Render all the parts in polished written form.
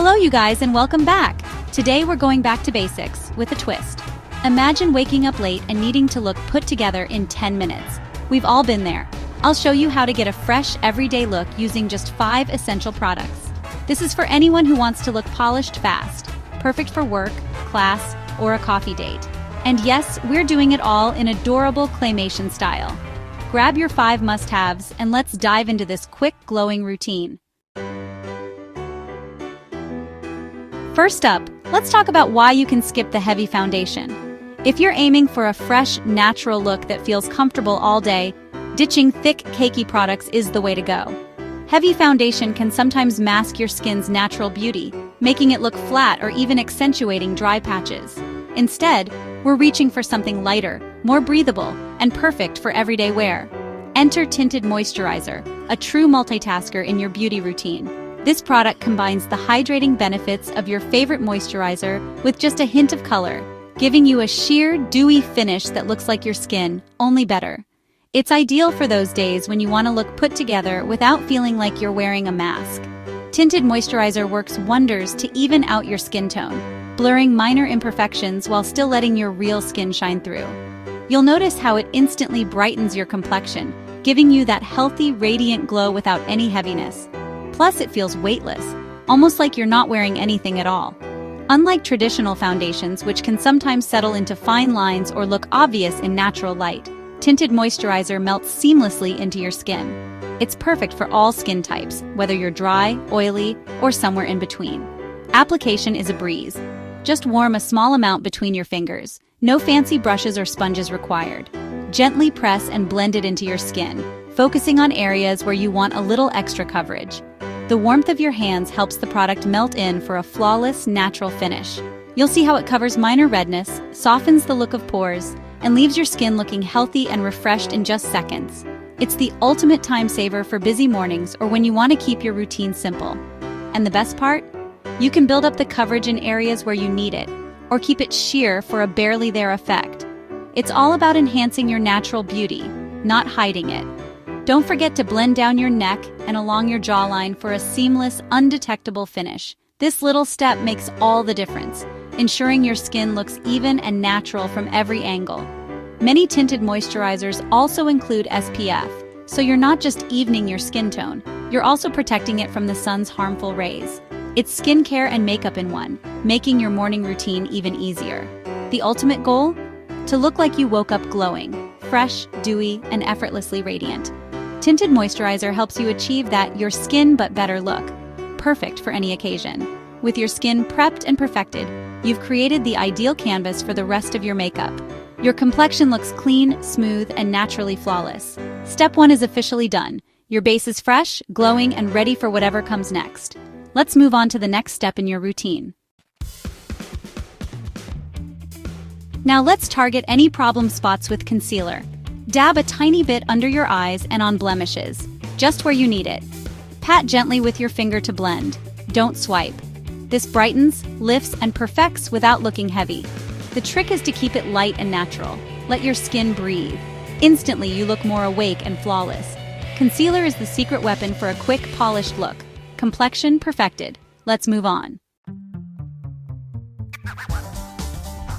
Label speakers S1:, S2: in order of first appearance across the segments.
S1: Hello you guys and welcome back! Today we're going back to basics with a twist. Imagine waking up late and needing to look put together in 10 minutes. We've all been there. I'll show you how to get a fresh, everyday look using just 5 essential products. This is for anyone who wants to look polished fast, perfect for work, class, or a coffee date. And yes, we're doing it all in adorable claymation style. Grab your 5 must-haves and let's dive into this quick, glowing routine. First up, let's talk about why you can skip the heavy foundation. If you're aiming for a fresh, natural look that feels comfortable all day, ditching thick, cakey products is the way to go. Heavy foundation can sometimes mask your skin's natural beauty, making it look flat or even accentuating dry patches. Instead, we're reaching for something lighter, more breathable, and perfect for everyday wear. Enter Tinted Moisturizer, a true multitasker in your beauty routine. This product combines the hydrating benefits of your favorite moisturizer with just a hint of color, giving you a sheer, dewy finish that looks like your skin, only better. It's ideal for those days when you want to look put together without feeling like you're wearing a mask. Tinted Moisturizer works wonders to even out your skin tone, blurring minor imperfections while still letting your real skin shine through. You'll notice how it instantly brightens your complexion, giving you that healthy, radiant glow without any heaviness. Plus, it feels weightless, almost like you're not wearing anything at all. Unlike traditional foundations, which can sometimes settle into fine lines or look obvious in natural light, Tinted Moisturizer melts seamlessly into your skin. It's perfect for all skin types, whether you're dry, oily, or somewhere in between. Application is a breeze. Just warm a small amount between your fingers. No fancy brushes or sponges required. Gently press and blend it into your skin, focusing on areas where you want a little extra coverage. The warmth of your hands helps the product melt in for a flawless, natural finish. You'll see how it covers minor redness, softens the look of pores, and leaves your skin looking healthy and refreshed in just seconds. It's the ultimate time saver for busy mornings or when you want to keep your routine simple. And the best part? You can build up the coverage in areas where you need it, or keep it sheer for a barely there effect. It's all about enhancing your natural beauty, not hiding it. Don't forget to blend down your neck and along your jawline for a seamless, undetectable finish. This little step makes all the difference, ensuring your skin looks even and natural from every angle. Many tinted moisturizers also include SPF, so you're not just evening your skin tone, you're also protecting it from the sun's harmful rays. It's skincare and makeup in one, making your morning routine even easier. The ultimate goal? To look like you woke up glowing, fresh, dewy, and effortlessly radiant. Tinted Moisturizer helps you achieve that your skin but better look, perfect for any occasion. With your skin prepped and perfected, you've created the ideal canvas for the rest of your makeup. Your complexion looks clean, smooth, and naturally flawless. Step 1 is officially done. Your base is fresh, glowing, and ready for whatever comes next. Let's move on to the next step in your routine. Now let's target any problem spots with concealer. Dab a tiny bit under your eyes and on blemishes, just where you need it. Pat gently with your finger to blend. Don't swipe. This brightens, lifts, and perfects without looking heavy. The trick is to keep it light and natural. Let your skin breathe. Instantly, you look more awake and flawless. Concealer is the secret weapon for a quick, polished look. Complexion perfected. Let's move on.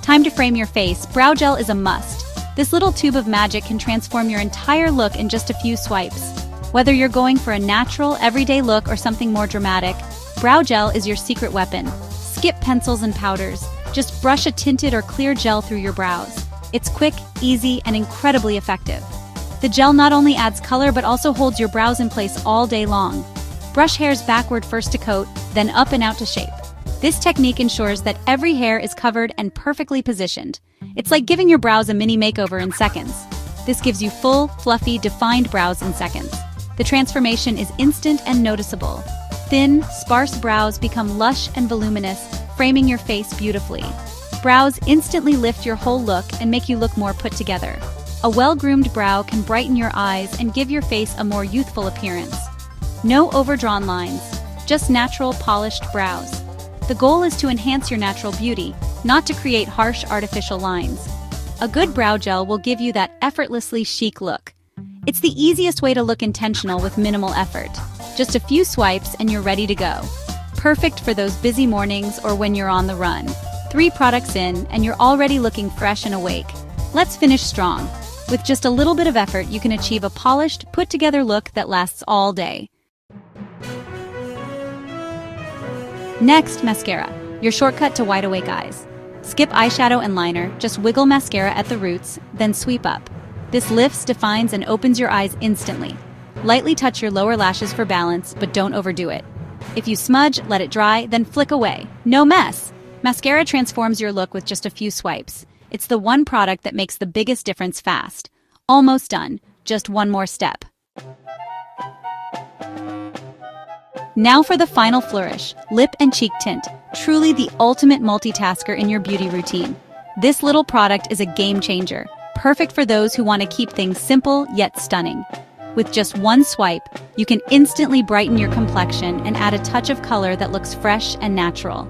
S1: Time to frame your face. Brow gel is a must. This little tube of magic can transform your entire look in just a few swipes. Whether you're going for a natural, everyday look or something more dramatic, brow gel is your secret weapon. Skip pencils and powders. Just brush a tinted or clear gel through your brows. It's quick, easy, and incredibly effective. The gel not only adds color but also holds your brows in place all day long. Brush hairs backward first to coat, then up and out to shape. This technique ensures that every hair is covered and perfectly positioned. It's like giving your brows a mini makeover in seconds. This gives you full, fluffy, defined brows in seconds. The transformation is instant and noticeable. Thin, sparse brows become lush and voluminous, framing your face beautifully. Brows instantly lift your whole look and make you look more put together. A well-groomed brow can brighten your eyes and give your face a more youthful appearance. No overdrawn lines, just natural, polished brows. The goal is to enhance your natural beauty, not to create harsh, artificial lines. A good brow gel will give you that effortlessly chic look. It's the easiest way to look intentional with minimal effort. Just a few swipes and you're ready to go. perfect for those busy mornings or when you're on the run. 3 products in, and you're already looking fresh and awake. Let's finish strong. With just a little bit of effort, you can achieve a polished, put-together look that lasts all day. Next, mascara, your shortcut to wide-awake eyes. Skip eyeshadow and liner, just wiggle mascara at the roots, then sweep up. This lifts, defines, and opens your eyes instantly. Lightly touch your lower lashes for balance, but don't overdo it. If you smudge, let it dry, then flick away. No mess! Mascara transforms your look with just a few swipes. It's the one product that makes the biggest difference fast. Almost done. Just one more step. Now for the final flourish, lip and cheek tint. Truly the ultimate multitasker in your beauty routine. This little product is a game changer, perfect for those who want to keep things simple yet stunning. With just one swipe, you can instantly brighten your complexion and add a touch of color that looks fresh and natural.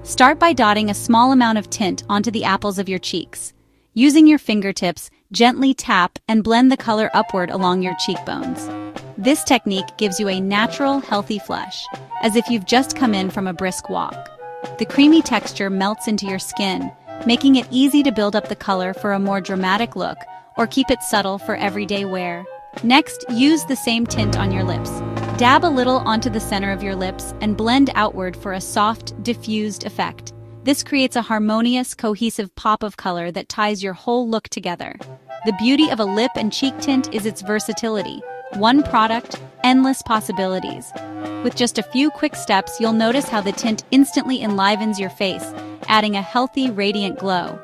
S1: Start by dotting a small amount of tint onto the apples of your cheeks. Using your fingertips, gently tap and blend the color upward along your cheekbones. This technique gives you a natural, healthy flush, as if you've just come in from a brisk walk. The creamy texture melts into your skin, making it easy to build up the color for a more dramatic look or keep it subtle for everyday wear. Next, use the same tint on your lips. Dab a little onto the center of your lips and blend outward for a soft, diffused effect. This creates a harmonious, cohesive pop of color that ties your whole look together. The beauty of a lip and cheek tint is its versatility. One product, endless possibilities. With just a few quick steps, you'll notice how the tint instantly enlivens your face, adding a healthy, radiant glow.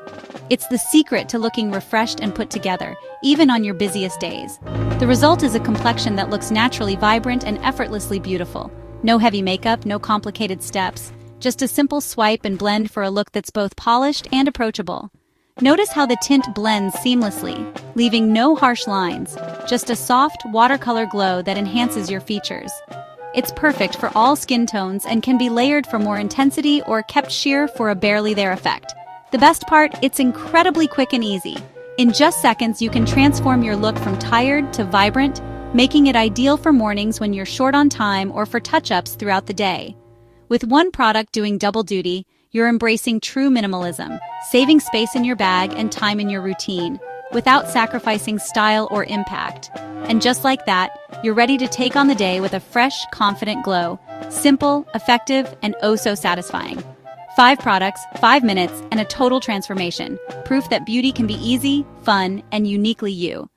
S1: It's the secret to looking refreshed and put together, even on your busiest days. The result is a complexion that looks naturally vibrant and effortlessly beautiful. No heavy makeup, no complicated steps. Just a simple swipe and blend for a look that's both polished and approachable. Notice how the tint blends seamlessly, leaving no harsh lines, just a soft, watercolor glow that enhances your features. It's perfect for all skin tones and can be layered for more intensity or kept sheer for a barely there effect. The best part, it's incredibly quick and easy. In just seconds, you can transform your look from tired to vibrant, making it ideal for mornings when you're short on time or for touch-ups throughout the day. With one product doing double duty, you're embracing true minimalism, saving space in your bag and time in your routine, without sacrificing style or impact. And just like that, you're ready to take on the day with a fresh, confident glow. Simple, effective, and oh so satisfying. 5 products, 5 minutes, and a total transformation. Proof that beauty can be easy, fun, and uniquely you.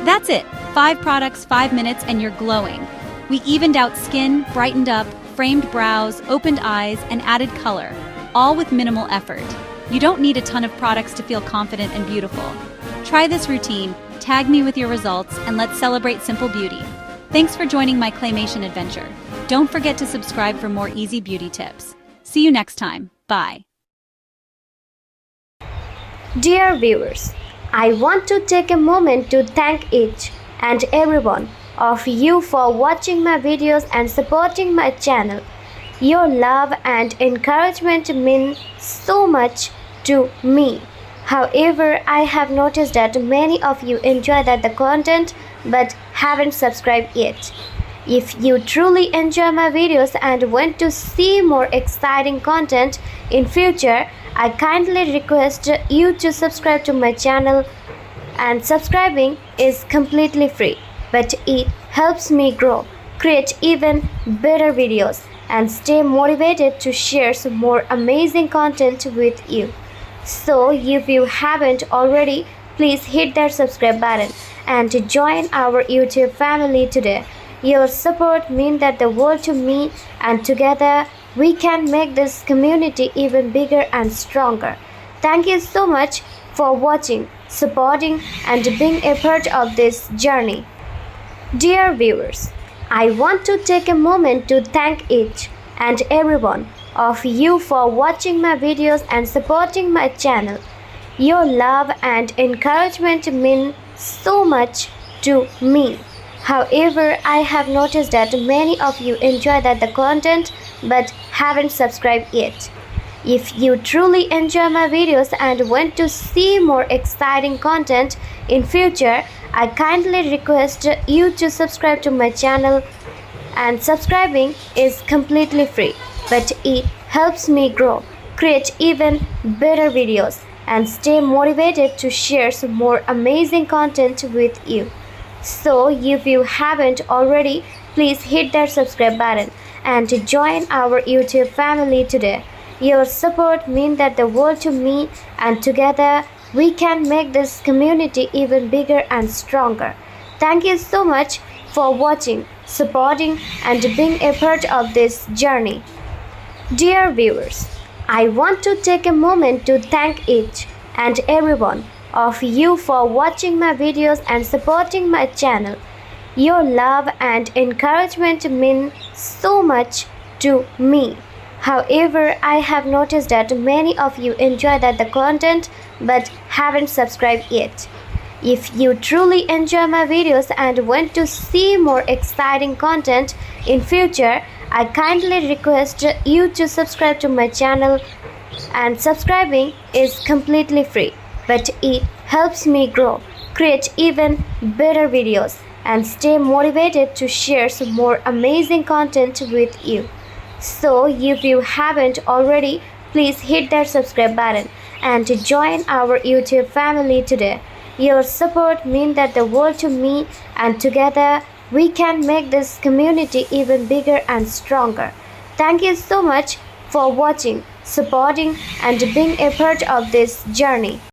S1: That's it. 5 products, 5 minutes, and you're glowing. We evened out skin, brightened up, framed brows, opened eyes, and added color, all with minimal effort. You don't need a ton of products to feel confident and beautiful. Try this routine, tag me with your results, and let's celebrate simple beauty. Thanks for joining my claymation adventure. Don't forget to subscribe for more easy beauty tips. See you next time. Bye.
S2: Dear viewers, I want to take a moment to thank each and every one of you for watching my videos and supporting my channel. Your love and encouragement mean so much to me. However, I have noticed that many of you enjoy the content but haven't subscribed yet. If you truly enjoy my videos and want to see more exciting content in future, I kindly request you to subscribe to my channel, and subscribing is completely free, but it helps me grow, create even better videos, and stay motivated to share some more amazing content with you. So if you haven't already, please hit that subscribe button and join our YouTube family today. Your support means that the world to me, and together we can make this community even bigger and stronger. Thank you so much for watching, supporting, and being a part of this journey. Dear viewers, I want to take a moment to thank each and every one of you for watching my videos and supporting my channel. Your love and encouragement mean so much to me. However, I have noticed that many of you enjoy the content but haven't subscribed yet. If you truly enjoy my videos and want to see more exciting content in future, I kindly request you to subscribe to my channel, and subscribing is completely free, but it helps me grow, create even better videos, and stay motivated to share some more amazing content with you. So, if you haven't already, please hit that subscribe button and join our YouTube family today. Your support means that the world to me, and together we can make this community even bigger and stronger. Thank you so much for watching, supporting, and being a part of this journey. Dear viewers, I want to take a moment to thank each and every one of you for watching my videos and supporting my channel. Your love and encouragement mean so much to me. However, I have noticed that many of you enjoy the content but haven't subscribed yet. If you truly enjoy my videos and want to see more exciting content in future, I kindly request you to subscribe to my channel, and subscribing is completely free, but it helps me grow, create even better videos, and stay motivated to share some more amazing content with you. So, if you haven't already, please hit that subscribe button and join our YouTube family today. Your support means that the world to me, and together we can make this community even bigger and stronger. Thank you so much for watching, supporting, and being a part of this journey.